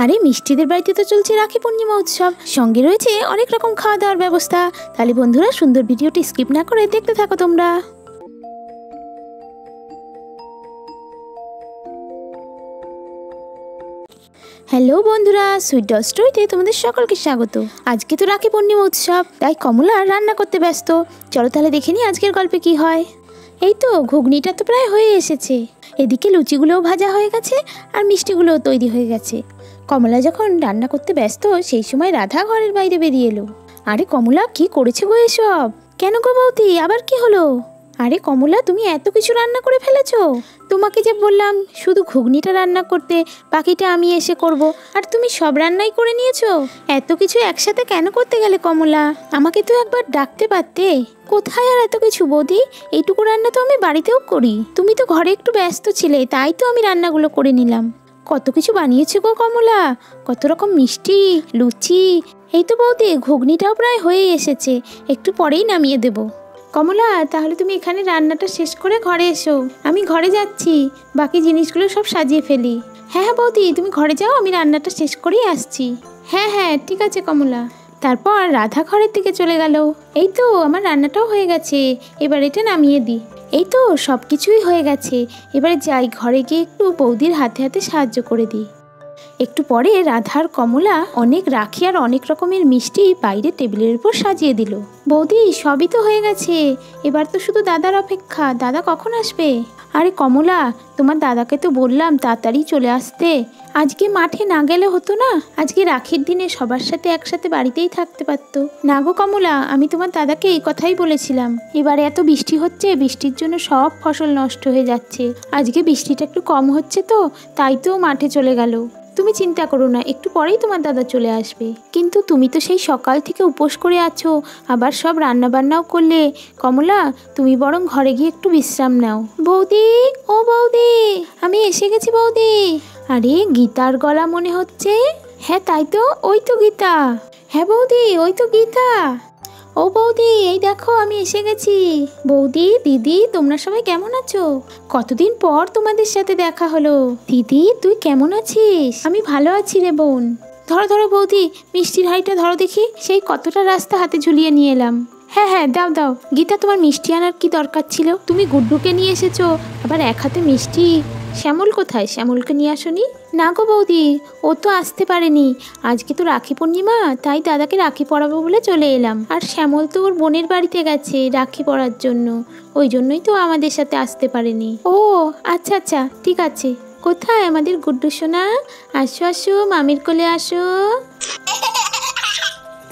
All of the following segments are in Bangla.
আরে মিষ্টিদের বাড়িতে তো চলছে রাখি পূর্ণিমা উৎসব, সঙ্গে রয়েছে অনেক রকম খাওয়া দাওয়ার ব্যবস্থা। তাহলে বন্ধুরা সুন্দর ভিডিওটি স্কিপ না করে দেখতে থাকো তোমরা। হ্যালো বন্ধুরা, সুইট ডল স্টোরিতে তোমাদের সকলকে স্বাগত। আজকে তো রাখি পূর্ণিমা উৎসব, তাই কমলা রান্না করতে ব্যস্ত। চলো তাহলে দেখে নিই আজকের গল্পে কি হয়। এই তো ঘুগনিটা তো প্রায় হয়ে এসেছে, এদিকে লুচিগুলোও ভাজা হয়ে গেছে আর মিষ্টিগুলোও তৈরি হয়ে গেছে। কমলা যখন রান্না করতে ব্যস্ত সেই সময় রাধা ঘরের বাইরে বেরিয়ে এলো। আরে কমলা, কি করেছে গো এসব? কেন গো বৌদি, আবার কি হলো? আরে কমলা, তুমি এত কিছু রান্না করে ফেলেছো? তোমাকে যে বললাম শুধু ঘুগনিটা রান্না করতে, বাকিটা আমি এসে করব, আর তুমি সব রান্নাই করে নিয়েছো। এত কিছু একসাথে কেন করতে গেলে কমলা? আমাকে তো একবার ডাকতে পারতে। কোথায় আর এত কিছু বৌদি, এইটুকু রান্না তো আমি বাড়িতেও করি। তুমি তো ঘরে একটু ব্যস্ত ছিলে, তাই তো আমি রান্নাগুলো করে নিলাম। কত কিছু বানিয়েছো গো কমলা, কত রকম মিষ্টি, লুচি। এই তো বৌদি ঘুগনিটাও প্রায় হয়ে এসেছে, একটু পরেই নামিয়ে দেবো। কমলা, তাহলে তুমি এখানে রান্নাটা শেষ করে ঘরে এসো, আমি ঘরে যাচ্ছি, বাকি জিনিসগুলো সব সাজিয়ে ফেলি। হ্যাঁ হ্যাঁ বৌদি, তুমি ঘরে যাও, আমি রান্নাটা শেষ করেই আসছি। হ্যাঁ হ্যাঁ ঠিক আছে কমলা। তারপর রাধা ঘরের দিকে চলে গেল। এই তো আমার রান্নাটাও হয়ে গেছে, এবার এটা নামিয়ে দিই। এই তো সব কিছুই হয়ে গেছে, এবারে যাই ঘরে গিয়ে একটু বৌদির হাতে হাতে সাহায্য করে দিই। একটু পরে রাধার কমলা অনেক রাখি আর অনেক রকমের মিষ্টি বাইরে টেবিলের উপর সাজিয়ে দিল। বৌদি সবই তো হয়ে গেছে, এবার তো শুধু দাদার অপেক্ষা। দাদা কখন আসবে? আরে কমলা, তোমার দাদাকে তো বললাম তাড়াতাড়ি চলে আসতে, আজকে মাঠে না গেলে হতো না? আজকে রাখির দিনে সবার সাথে একসাথে বাড়িতেই থাকতে পারতো। না গো কমলা, আমি তোমার দাদাকে এই কথাই বলেছিলাম। এবারে এত বৃষ্টি হচ্ছে, বৃষ্টির জন্য সব ফসল নষ্ট হয়ে যাচ্ছে। আজকে বৃষ্টিটা একটু কম হচ্ছে তো, তাই তো মাঠে চলে গেল। তুমি চিন্তা করো না, একটু পরেই তোমার দাদা চলে আসবে। কিন্তু তুমি তো সেই সকাল থেকে উপোস করে আছো, আবার সব রান্না বান্নাও করলে। কমলা, তুমি বরং ঘরে গিয়ে একটু বিশ্রাম নাও। বৌদি, ও বৌদি, আমি এসে গেছি বৌদি। আরে গীতার গলা মনে হচ্ছে। হ্যাঁ তাই তো, ওই তো গীতা। হ্যাঁ বৌদি, ওই তো গীতা। ও বৌদি, এই দেখো আমি এসে গেছি। বৌদি, দিদি, তোমরা সবাই কেমন আছো? কতদিন পর তোমাদের সাথে দেখা হলো। দিদি, তুই কেমন আছিস? আমি ভালো আছি রে বোন। ধরো ধরো বৌদি, মিষ্টির হাঁড়িটা ধরো দেখি, সেই কতটা রাস্তা হাতে ঝুলিয়ে নিয়ে এলাম। হ্যাঁ হ্যাঁ দাও দাও। গীতা, তোমার মিষ্টি আনার কি দরকার ছিল? তুমি গুড্ডুকে নিয়ে এসেছো, আবার এক হাতে মিষ্টি। শ্যামল কোথায়? শ্যামলকে নিয়ে আসোনি? না গো বৌদি, ও তো আসতে পারেনি। আজকে তো রাখি পূর্ণিমা, তাই দাদাকে রাখি পরাবো বলে চলে এলাম। আর শ্যামল তো ওর বোনের বাড়িতে গেছে রাখি পরার জন্য, ওই জন্যই তো আমাদের সাথে আসতে পারেনি। ও আচ্ছা আচ্ছা ঠিক আছে। কোথায় আমাদের গুড্ডু সোনা? আসো আসো, মামির কোলে আসো।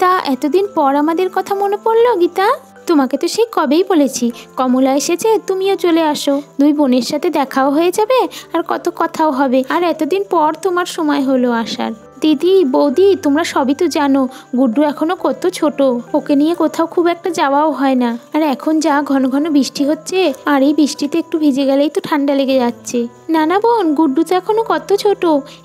তা এতদিন পর আমাদের কথা মনে পড়লো গীতা? তোমাকে তো সেই কবেই বলেছি, কমলা এসেছে, তুমিও চলে আসো, দুই বোনের সাথে দেখাও হয়ে যাবে আর কত কথাও হবে। আর এতদিন পর তোমার সময় হলো আসার। দিদি, বৌদি, তোমরা সবই তো জানো গুড্ডু এখনো কত ছোট, ওকে নিয়ে কোথাও খুব একটা যাওয়াও হয় না। আর এখন যা ঘন ঘন বৃষ্টি হচ্ছে, আর এই বৃষ্টিতে একটু ভিজে গেলেই তো ঠান্ডা লেগে যাচ্ছে। না না বোন, গুড্ডু তো এখনো কত ছোট,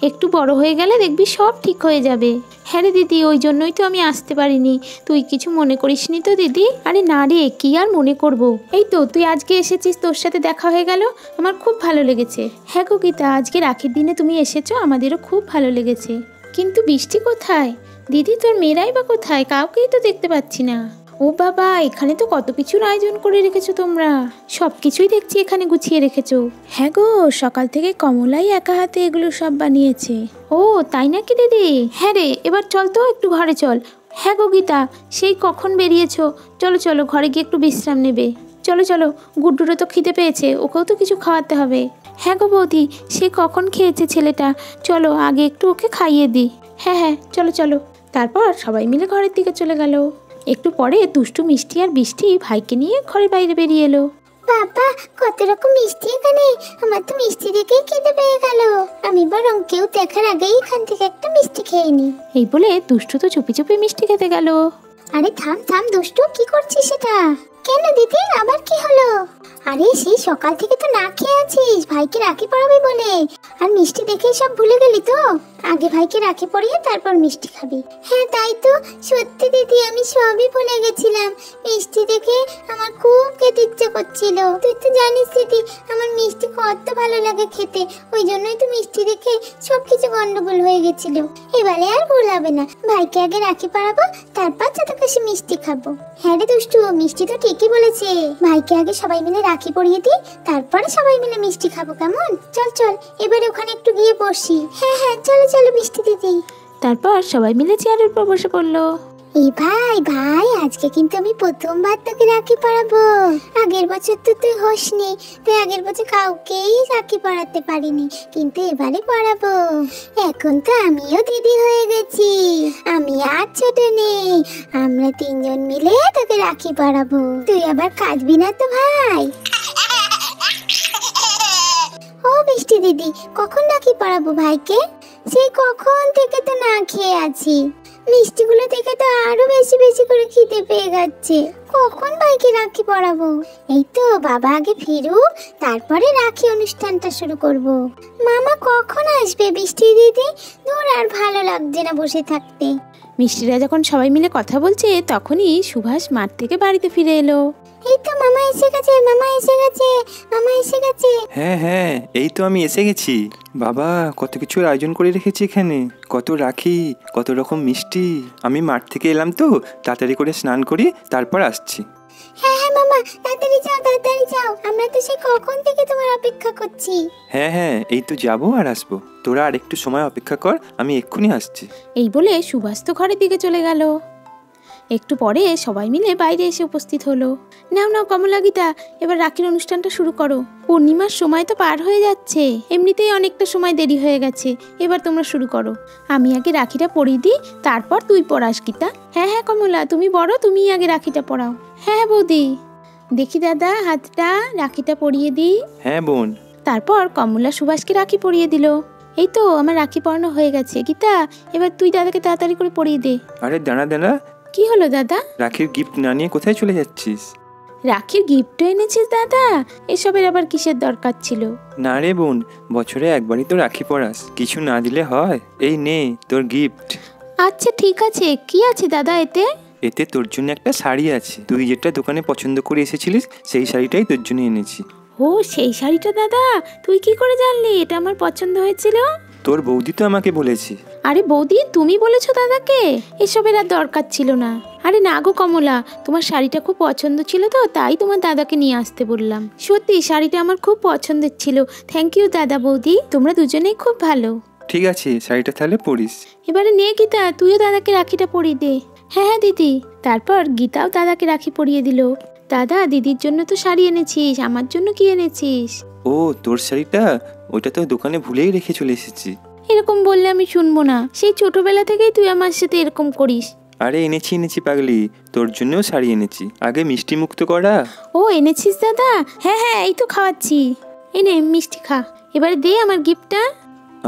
একটু বড় হয়ে গেলে দেখবি সব ঠিক হয়ে যাবে। হ্যাঁ রে দিদি, ওই জন্যই তো আমি আসতে পারিনি। তুই কিছু মনে করিস নি তো দিদি? আরে না রে, কি আর মনে করব। এই তো তুই আজকে এসেছিস, তোর সাথে দেখা হয়ে গেল, আমার খুব ভালো লেগেছে। হ্যাঁ গো গীতা, আজকে রাখির দিনে তুমি এসেছো, আমাদেরও খুব ভালো লেগেছে। কিন্তু বৃষ্টি কোথায়? দিদি, তোর মেয়েরাই বা কোথায়? কাউকেই তো দেখতে পাচ্ছি না। ও বাবা, এখানে তো কত কিছুর আয়োজন করে রেখেছো তোমরা, সব কিছুই দেখছি এখানে গুছিয়ে রেখেছো। হ্যাঁ গো, সকাল থেকে কমলাই একা হাতে এগুলো সব বানিয়েছে। ও তাই নাকি দিদি? হ্যাঁ রে, এবার চল তো একটু ঘরে চল। হ্যাঁ গো গীতা, সেই কখন বেরিয়েছো? চলো চলো, ঘরে গিয়ে একটু বিশ্রাম নেবে। চলো চলো, গুড্ডুরও তো খিদে পেয়েছে, ওকেও তো কিছু খাওয়াতে হবে। হ্যাঁ গো বৌদি, সে কখন খেয়েছে ছেলেটা, চলো আগে একটু ওকে খাইয়ে দিই। হ্যাঁ হ্যাঁ চলো চলো। তারপর সবাই মিলে ঘরের দিকে চলে গেল। একটু পরে দুষ্টু মিষ্টি আর বৃষ্টি ভাইকে নিয়ে ঘরের বাইরে বেরিয়ে এলো। বাবা, কত রকম মিষ্টি এখানে, আমার তো মিষ্টি দেখেই খেতে পেয়ে গেল। আমি বরং কেউ দেখার আগেই এখান থেকে একটা মিষ্টি খেয়ে নি। এই বলে দুষ্টু তো চুপি চুপি মিষ্টি খেতে গেল। আরে থাম থাম দুষ্টু, কি করছিস সেটা? কেন দিদি, আবার কি হলো? আরে সেই সকাল থেকে তো না খেয়ে আছিস ভাইকে রাখি পরাবি বলে, আর মিষ্টি দেখেই সব ভুলে গেলি তো? আগে ভাইকে রাখি পরিয়ে তারপর মিষ্টি খাবি। হ্যাঁ তাই তো, সত্যি দিদি আমি সবই ভুলে গেছিলাম। মিষ্টি দেখে আমার খুব খেতে ইচ্ছে করছিল। তুই তো জানিস দিদি আমার মিষ্টি কত ভালো লাগে খেতে, ওই জন্যই তো মিষ্টি দেখে সবকিছু গন্ডগোল হয়ে গেছিল। এবারে আর ভুল হবে না, ভাইকে আগে রাখি পরাবো তারপর যত খুশি মিষ্টি খাবো। হ্যাঁ রে দুষ্টু, মিষ্টি তো ঠিকই বলেছে। ভাইকে আগে সবাই মিলে রাখি পরিয়ে দিই, তারপরে সবাই মিলে মিষ্টি খাবো, কেমন? চল চল এবারে ওখানে একটু গিয়ে বসি। হ্যাঁ হ্যাঁ চলো চলো মিষ্টি দিদি। তারপর সবাই মিলে চেয়ারের উপর বসে পড়লো। এই ভাই ভাই, আজকে কিন্তু আমি প্রথমবার তোকে রাখি পরাবো। আগের বছর তো তুই হোসনি, তুই আগের বছর কাউকেই রাখি পরাতে পারিনি, কিন্তু এবারে পরাবো। এখন তো আমিও দিদি হয়ে গেছি, আমি আর ছোট নেই। আমরা তিনজন মিলে তোকে রাখি পরাবো। তুই আবার কাঁদবি না তো ভাই? ও মিষ্টি দিদি, কখন রাখি পরাবো ভাইকে? সেই কখন থেকে তো না খেয়ে আছি, মিষ্টিগুলো দেখে তো আরো বেশি বেশি করে খিদে পেয়ে যাচ্ছে। কখন ভাইকে রাখি পরাবো? এই তো বাবা আগে ফিরুক, তারপরে রাখি অনুষ্ঠানটা শুরু করব। মামা কখন আসবে বৃষ্টি দিদি? দূর আর ভালো লাগছে না বসে থাকতে। মিষ্টিরা যখন সবাই মিলে কথা বলছে তখনই সুভাষ মাঠ থেকে বাড়িতে ফিরে এলো। এই তো মামা এসে গেছে, মামা এসে গেছে, মামা এসে গেছে। হ্যাঁ হ্যাঁ, এই তো আমি এসে গেছি। বাবা কত কিছুর আয়োজন করে রেখেছি এখানে, কত রাখি, কত রকম মিষ্টি। আমি মাঠ থেকে এলাম তো, তাড়াতাড়ি করে স্নান করি তারপর আসছি। হ্যাঁ হ্যাঁ মামা, তাড়াতাড়ি যাও তাড়াতাড়ি যাও, আমরা তো সে কখন থেকে তোমার অপেক্ষা করছি। হ্যাঁ হ্যাঁ, এই তো যাবো আর আসবো, তোরা আর একটু সময় অপেক্ষা কর, আমি এক্ষুনি আসছি। এই বলে সুভাষ তো ঘরের দিকে চলে গেল। একটু পরে সবাই মিলে বাইরে এসে উপস্থিত হলো। নাও নাও কমলা, গীতা, এবার রাখির অনুষ্ঠানটা শুরু করো। পূর্ণিমার সময় তো পার হয়ে যাচ্ছে, এমনিতেই অনেকটা সময় দেরি হয়ে গেছে, এবার তোমরা শুরু করো। আমি আগে রাখিটা পরিয়ে দিই, তারপর তুই পড়াস গীতা। হ্যাঁ হ্যাঁ কমলা, তুমি বড়, তুমি আগে রাখিটা পরাও। হ্যাঁ হ্যাঁ বৌদি, দেখি দাদা হাতটা, রাখিটা পরিয়ে দিই। হ্যাঁ বোন। তারপর কমলা সুভাষকে রাখি পরিয়ে দিল। এই তো আমার রাখি পরানো হয়ে গেছে। গীতা, এবার তুই দাদাকে তাড়াতাড়ি করে পরিয়ে দে। আরে দাঁড়া দাঁড়া, কি হলো দাদা? রাখির গিফট না নিয়ে কোথায় চলে যাচ্ছিস? রাখির গিফটও এনেছিস দাদা? এসবের আবার কিসের দরকার ছিল? না রে বোন, বছরে একবারই তো রাখি পরাস, কিছু না দিলে হয়? এই নে তোর গিফট। আচ্ছা ঠিক আছে, কি আছে দাদা এতে? এতে তোর জন্য একটা শাড়ি আছে, তুই যেটা দোকানে পছন্দ করে এসেছিলিস সেই শাড়িটাই তোর জন্য এনেছি। ও সেই শাড়িটা দাদা, তুই কি করে জানলি এটা আমার পছন্দ হয়েছিল? তোর বৌদি তো আমাকে বলেছে। আরে বৌদি, তুমি বলেছো দাদাকে? এসবের আর দরকার ছিল না। আরে না গো কমলা, তোমার শাড়িটা খুব পছন্দ ছিল তো, তাই তোমার দাদাকে নিয়ে আসতে বললাম। সত্যি শাড়িটা আমার খুব পছন্দের ছিল। থ্যাংক ইউ দাদা বৌদি, তোমরা দুজনেই খুব ভালো। ঠিক আছে, শাড়িটা তাহলে পরিস। এবারে নে গীতা, তুইও দাদাকে রাখিটা পরিয়ে দে। হ্যাঁ হ্যাঁ দিদি। তারপর গীতাও দাদাকে রাখি পরিয়ে দিল। দাদা, দিদির জন্য তো শাড়ি এনেছিস, আমার জন্য কি এনেছিস? ও তোর শাড়িটা, ওইটা তো দোকানে ভুলেই রেখে চলে এসেছি। এরকম বললে আমি শুনবো না, সেই ছোটবেলা থেকেই তুই আমার সাথে এরকম করিস। আরে এনেছি পাগলি, তোর জন্যও শাড়ি এনেছি, আগে মিষ্টি মুক্ত করা। ও এনেছিস দাদা? হ্যাঁ হ্যাঁ, এই তো খাওয়াচ্ছি। এনে মিষ্টি খা, এবারে দে আমার গিফটটা।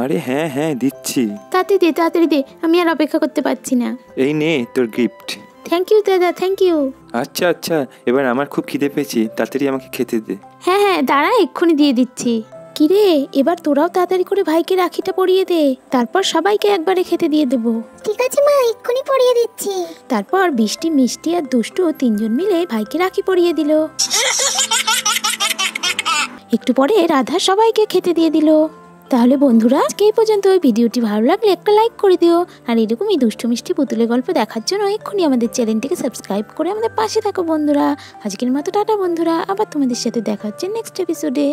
আরে হ্যাঁ হ্যাঁ দিচ্ছি। তাড়াতাড়ি দে, আমি আর অপেক্ষা করতে পারছি না। এই নে তোর গিফট। থ্যাংক ইউ দাদা, থ্যাংক ইউ। আচ্ছা আচ্ছা, এবার আমার খুব খিদে পেয়েছে, তাড়াতাড়ি আমাকে খেতে দে। হ্যাঁ হ্যাঁ দাঁড়া, এক্ষুনি দিয়ে দিচ্ছি। কিরে, এবার তোরাও তাড়াতাড়ি করে ভাইকে রাখিটা পরিয়ে দে, তারপর সবাইকে একবারে খেতে দিয়ে দেবো। ঠিক আছে মা, এক্ষুনি পরিয়ে দিচ্ছি। তারপর বৃষ্টি, মিষ্টি আর দুষ্টু তিনজন মিলে ভাইকে রাখি পরিয়ে দিল। একটু পরে রাধা সবাইকে খেতে দিয়ে দিল। তাহলে বন্ধুরা, আজকে এই পর্যন্ত। ভিডিওটি ভালো লাগলে একটা লাইক করে দিও, আর এরকমই দুষ্টু মিষ্টি পুতুলের গল্প দেখার জন্য এক্ষুনি আমাদের চ্যানেলটিকে সাবস্ক্রাইব করে আমাদের পাশে থাকো বন্ধুরা। আজকের মতো টাটা বন্ধুরা, আবার তোমাদের সাথে দেখা হচ্ছে নেক্সট এপিসোডে।